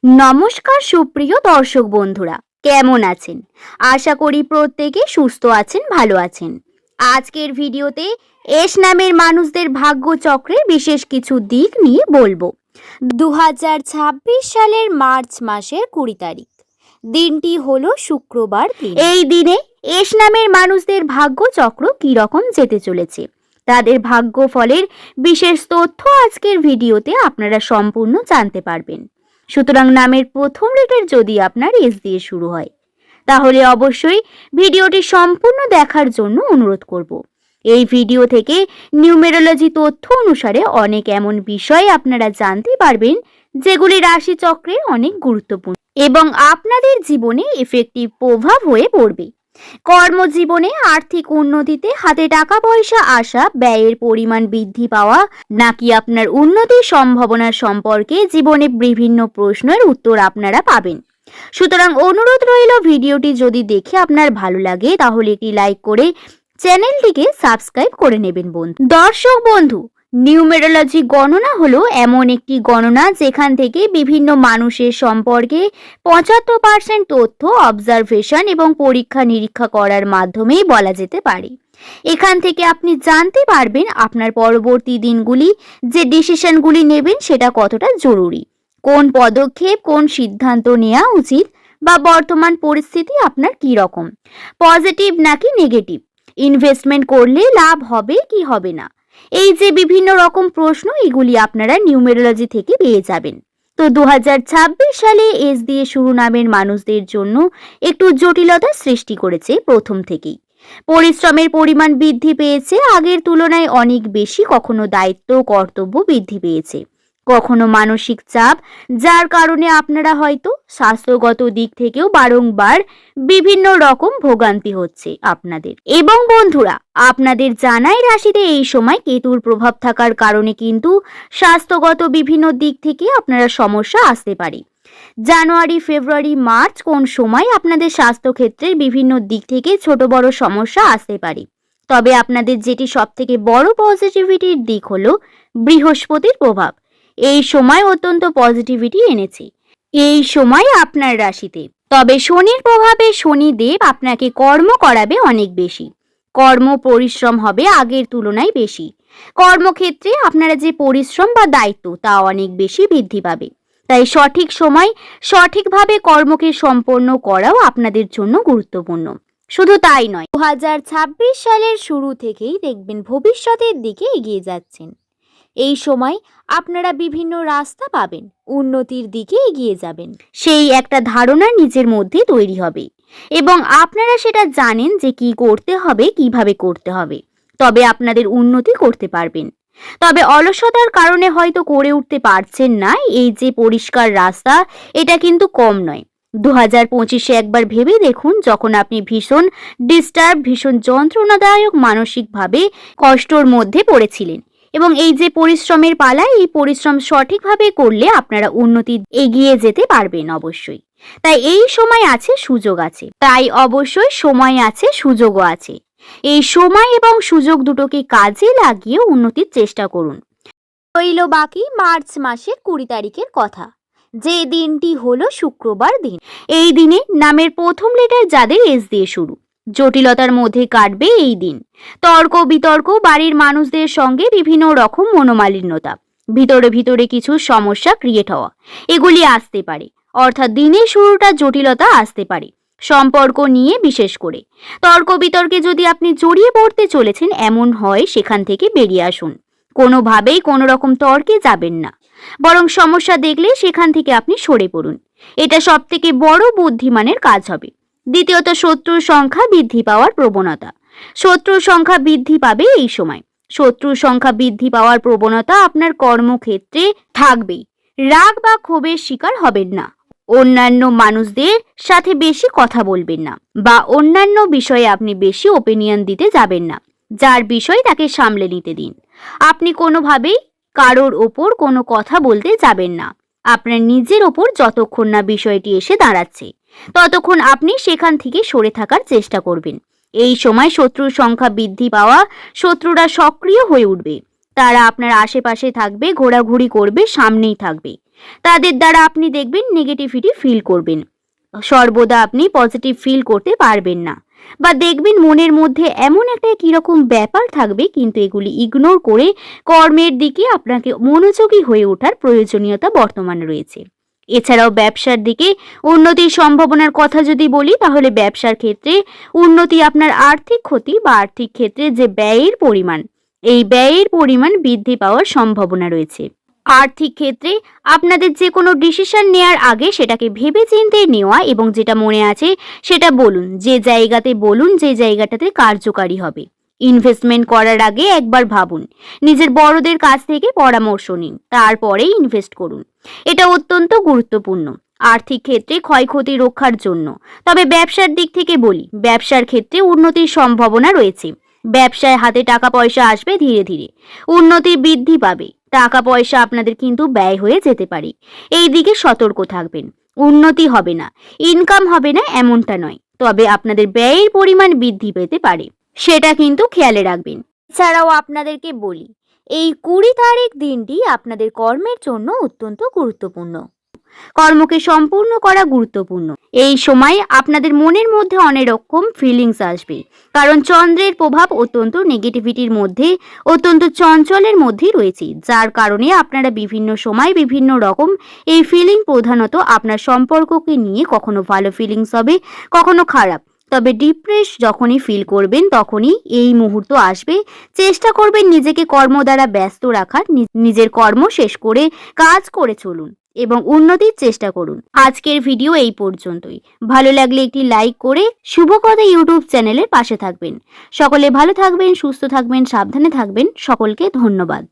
নমস্কার সুপ্রিয় দর্শক বন্ধুরা, কেমন আছেন? আশা করি প্রত্যেকে সুস্থ আছেন, ভালো আছেন। আজকের ভিডিওতে এস নামের মানুষদের ভাগ্য চক্রের বিশেষ কিছু দিক নিয়ে বলবো। 2026 সালের মার্চ মাসের 20 তারিখ, দিনটি হলো শুক্রবার দিন। এই দিনে এস নামের মানুষদের ভাগ্য চক্র কি রকম যেতে চলেছে, তাদের ভাগ্য ফলের বিশেষ তথ্য আজকের ভিডিওতে আপনারা সম্পূর্ণ জানতে পারবেন। সুতরাং নামের প্রথম লেটার যদি আপনার এস দিয়ে শুরু হয়, তাহলে অবশ্যই ভিডিওটি সম্পূর্ণ দেখার জন্য অনুরোধ করব। এই ভিডিও থেকে নিউমেরোলজি তথ্য অনুসারে অনেক এমন বিষয় আপনারা জানতে পারবেন যেগুলি রাশি চক্রের অনেক গুরুত্বপূর্ণ এবং আপনাদের জীবনে এফেক্টিভ প্রভাব হয়ে পড়বে। কর্মজীবনে আর্থিক উন্নতিতে হাতে টাকা পয়সা আসা, ব্যয়ের পরিমাণ বৃদ্ধি পাওয়া, নাকি আপনার উন্নতির সম্ভাবনা সম্পর্কে জীবনে বিভিন্ন প্রশ্নের উত্তর আপনারা পাবেন। সুতরাং অনুরোধ রইল, ভিডিওটি যদি দেখে আপনার ভালো লাগে তাহলে একটি লাইক করে চ্যানেলটিকে সাবস্ক্রাইব করে নেবেন বন্ধু। দর্শক বন্ধু, নিউমেরোলজি গণনা হলো এমন একটি গণনা যেখান থেকে বিভিন্ন মানুষের সম্পর্কে 75% তথ্য অবজারভেশন এবং পরীক্ষা নিরীক্ষা করার মাধ্যমেই বলা যেতে পারে। এখান থেকে আপনি জানতে পারবেন আপনার পরবর্তী দিনগুলি যে ডিসিশনগুলি নেবেন সেটা কতটা জরুরি, কোন পদক্ষেপ কোন সিদ্ধান্ত নেওয়া উচিত, বা বর্তমান পরিস্থিতি আপনার কি রকম, পজিটিভ নাকি নেগেটিভ, ইনভেস্টমেন্ট করলে লাভ হবে কি হবে না, এই যে বিভিন্ন রকম প্রশ্ন, এগুলি আপনারা নিউমেরোলজি থেকে পেয়ে যাবেন। তো 2026 সালে এস দিয়ে শুরু নামের মানুষদের জন্য একটু জটিলতার সৃষ্টি করেছে প্রথম থেকেই। পরিশ্রমের পরিমাণ বৃদ্ধি পেয়েছে, আগের তুলনায় অনেক বেশি। কখনো দায়িত্ব কর্তব্য বৃদ্ধি পেয়েছে, কখনো মানসিক চাপ, যার কারণে আপনারা হয়তো স্বাস্থ্যগত দিক থেকেও বারংবার বিভিন্ন রকম ভোগান্তি হচ্ছে আপনাদের। এবং বন্ধুরা, আপনাদের জানাই রাশিতে এই সময় কেতুর প্রভাব থাকার কারণে কিন্তু স্বাস্থ্যগত বিভিন্ন দিক থেকে আপনারা সমস্যা আসতে পারে। জানুয়ারি, ফেব্রুয়ারি, মার্চ কোন সময় আপনাদের স্বাস্থ্যক্ষেত্রের বিভিন্ন দিক থেকে ছোট বড় সমস্যা আসতে পারে। তবে আপনাদের যেটি সব থেকে বড় পজিটিভিটির দিক হলো বৃহস্পতির প্রভাব এই সময় অত্যন্ত পজিটিভিটি এনেছে এই সময় আপনার রাশিতে। তবে শনির প্রভাবে শনিদেব আপনাকে কর্ম করাবে অনেক বেশি, কর্ম পরিশ্রম হবে আগের তুলনায় বেশি। কর্মক্ষেত্রে আপনারা যে পরিশ্রম বা দায়িত্ব তা অনেক বেশি বৃদ্ধি পাবে। তাই সঠিক সময় সঠিকভাবে কর্মকে সম্পন্ন করাও আপনাদের জন্য গুরুত্বপূর্ণ। শুধু তাই নয়, 2026 সালের শুরু থেকেই দেখবেন ভবিষ্যতের দিকে এগিয়ে যাচ্ছেন। এই সময় আপনারা বিভিন্ন রাস্তা পাবেন, উন্নতির দিকে এগিয়ে যাবেন, সেই একটা ধারণা নিজের মধ্যে তৈরি হবে এবং আপনারা সেটা জানেন যে কি করতে হবে, কিভাবে করতে হবে, তবে আপনাদের উন্নতি করতে পারবেন। তবে অলসতার কারণে হয়তো করে উঠতে পারছেন না এই যে পরিষ্কার রাস্তা, এটা কিন্তু কম নয়। 2025-এ একবার ভেবে দেখুন, যখন আপনি ভীষণ ডিস্টার্ব, ভীষণ যন্ত্রণাদায়ক মানসিকভাবে কষ্টর মধ্যে পড়েছিলেন, এবং এই যে পরিশ্রমের পালা, এই পরিশ্রম সঠিকভাবে করলে আপনারা উন্নতি এগিয়ে যেতে পারবেন অবশ্যই। তাই এই সময় আছে, সুযোগ আছে, তাই অবশ্যই সময় আছে, সুযোগও আছে। এই সময় এবং সুযোগ দুটোকে কাজে লাগিয়ে উন্নতির চেষ্টা করুন। রইল বাকি মার্চ মাসের 20 তারিখের কথা, যে দিনটি হলো শুক্রবার দিন। এই দিনে নামের প্রথম লেটার যাদের এস দিয়ে শুরু, জটিলতার মধ্যে কাটবে এই দিন। তর্ক বিতর্ক, বাড়ির মানুষদের সঙ্গে বিভিন্ন রকম মনোমালিন্যতা, ভিতরে ভিতরে কিছু সমস্যা ক্রিয়েট হওয়া, এগুলি আসতে পারে। অর্থাৎ দিনের শুরুটা জটিলতা আসতে পারে সম্পর্ক নিয়ে। বিশেষ করে তর্ক বিতর্কে যদি আপনি জড়িয়ে পড়তে চলেছেন এমন হয়, সেখান থেকে বেরিয়ে আসুন। কোনোভাবেই কোনো রকম তর্কে যাবেন না, বরং সমস্যা দেখলে সেখান থেকে আপনি সরে পড়ুন। এটা সব থেকে বড় বুদ্ধিমানের কাজ হবে। দ্বিতীয়ত, শত্রুর সংখ্যা বৃদ্ধি পাওয়ার প্রবণতা। শত্রুর সংখ্যা বৃদ্ধি পাবে এই সময়। শত্রুর সংখ্যা বৃদ্ধি পাওয়ার প্রবণতা আপনার কর্মক্ষেত্রে থাকবেই। রাগ বা ক্ষোভের শিকার হবেন না। অন্যান্য মানুষদের সাথে বেশি কথা বলবেন না, বা অন্যান্য বিষয়ে আপনি বেশি ওপিনিয়ন দিতে যাবেন না। যার বিষয় তাকে সামলে নিতে দিন। আপনি কোনোভাবেই কারোর ওপর কোনো কথা বলতে যাবেন না। আপনার নিজের ওপর যতক্ষণ না বিষয়টি এসে দাঁড়াচ্ছে, ততক্ষণ আপনি সেখান থেকে সরে থাকার চেষ্টা করবেন। এই সময় শত্রুর সংখ্যা বৃদ্ধি পাওয়া, শত্রুরা সক্রিয় হয়ে উঠবে। তারা আপনার আশেপাশে থাকবে, ঘোরাঘুরি করবে, সামনেই থাকবে। তাদের দ্বারা আপনি দেখবেন নেগেটিভিটি ফিল করবেন, সর্বদা আপনি পজিটিভ ফিল করতে পারবেন না, বা দেখবেন মনের মধ্যে এমন একটা কিরকম ব্যাপার থাকবে, কিন্তু এগুলি ইগনোর করে কর্মের দিকে আপনাকে মনোযোগী হয়ে ওঠার প্রয়োজনীয়তা বর্তমানে রয়েছে। এছাড়াও ব্যবসার দিকে উন্নতির সম্ভাবনার কথা যদি বলি, তাহলে ব্যবসার ক্ষেত্রে উন্নতি, আপনার আর্থিক ক্ষতি বা আর্থিক ক্ষেত্রে যে ব্যয়ের পরিমাণ, এই ব্যয়ের পরিমাণ বৃদ্ধি পাওয়ার সম্ভাবনা রয়েছে। আর্থিক ক্ষেত্রে আপনাদের যে কোনো ডিসিশন নেওয়ার আগে সেটাকে ভেবেচিন্তে নেওয়া, এবং যেটা মনে আছে সেটা বলুন, যে জায়গাতে বলুন যে জায়গাটাতে কার্যকারী হবে। ইনভেস্টমেন্ট করার আগে একবার ভাবুন, নিজের বড়দের কাছ থেকে পরামর্শ নিন, তারপরেই ইনভেস্ট করুন। এটা অত্যন্ত গুরুত্বপূর্ণ আর্থিক ক্ষেত্রে ক্ষয়ক্ষতি রক্ষার জন্য। তবে ব্যবসার দিক থেকে বলি, ব্যবসার ক্ষেত্রে উন্নতির সম্ভাবনা রয়েছে। ব্যবসায় হাতে টাকা পয়সা আসবে, ধীরে ধীরে উন্নতি বৃদ্ধি পাবে। টাকা পয়সা আপনাদের কিন্তু ব্যয় হয়ে যেতে পারে, এই দিকে সতর্ক থাকবেন। উন্নতি হবে না, ইনকাম হবে না এমনটা নয়, তবে আপনাদের ব্যয়ের পরিমাণ বৃদ্ধি পেতে পারে, সেটা কিন্তু খেয়ালে রাখবেন। এছাড়াও আপনাদেরকে বলি, এই 20 তারিখ দিনটি আপনাদের কর্মের জন্য অত্যন্ত গুরুত্বপূর্ণ। কর্মকে সম্পূর্ণ করা গুরুত্বপূর্ণ। এই সময় আপনাদের মনের মধ্যে অনেক রকম ফিলিংস আসবে, কারণ চন্দ্রের প্রভাব অত্যন্ত নেগেটিভিটির মধ্যে, অত্যন্ত চঞ্চলের মধ্যেই রয়েছে, যার কারণে আপনারা বিভিন্ন সময় বিভিন্ন রকম এই ফিলিং, প্রধানত আপনার সম্পর্ককে নিয়ে কখনো ভালো ফিলিংস হবে, কখনো খারাপ। তবে ডিপ্রেস যখনই ফিল করবেন তখনই এই মুহূর্ত আসবে। চেষ্টা করবেন নিজেকে কর্ম দ্বারা ব্যস্ত রাখার, নিজের কর্ম শেষ করে কাজ করে চলুন এবং উন্নতির চেষ্টা করুন। আজকের ভিডিও এই পর্যন্তই। ভালো লাগলে একটি লাইক করে শুভকথা ইউটিউব চ্যানেলের পাশে থাকবেন। সকলে ভালো থাকবেন, সুস্থ থাকবেন, সাবধানে থাকবেন। সকলকে ধন্যবাদ।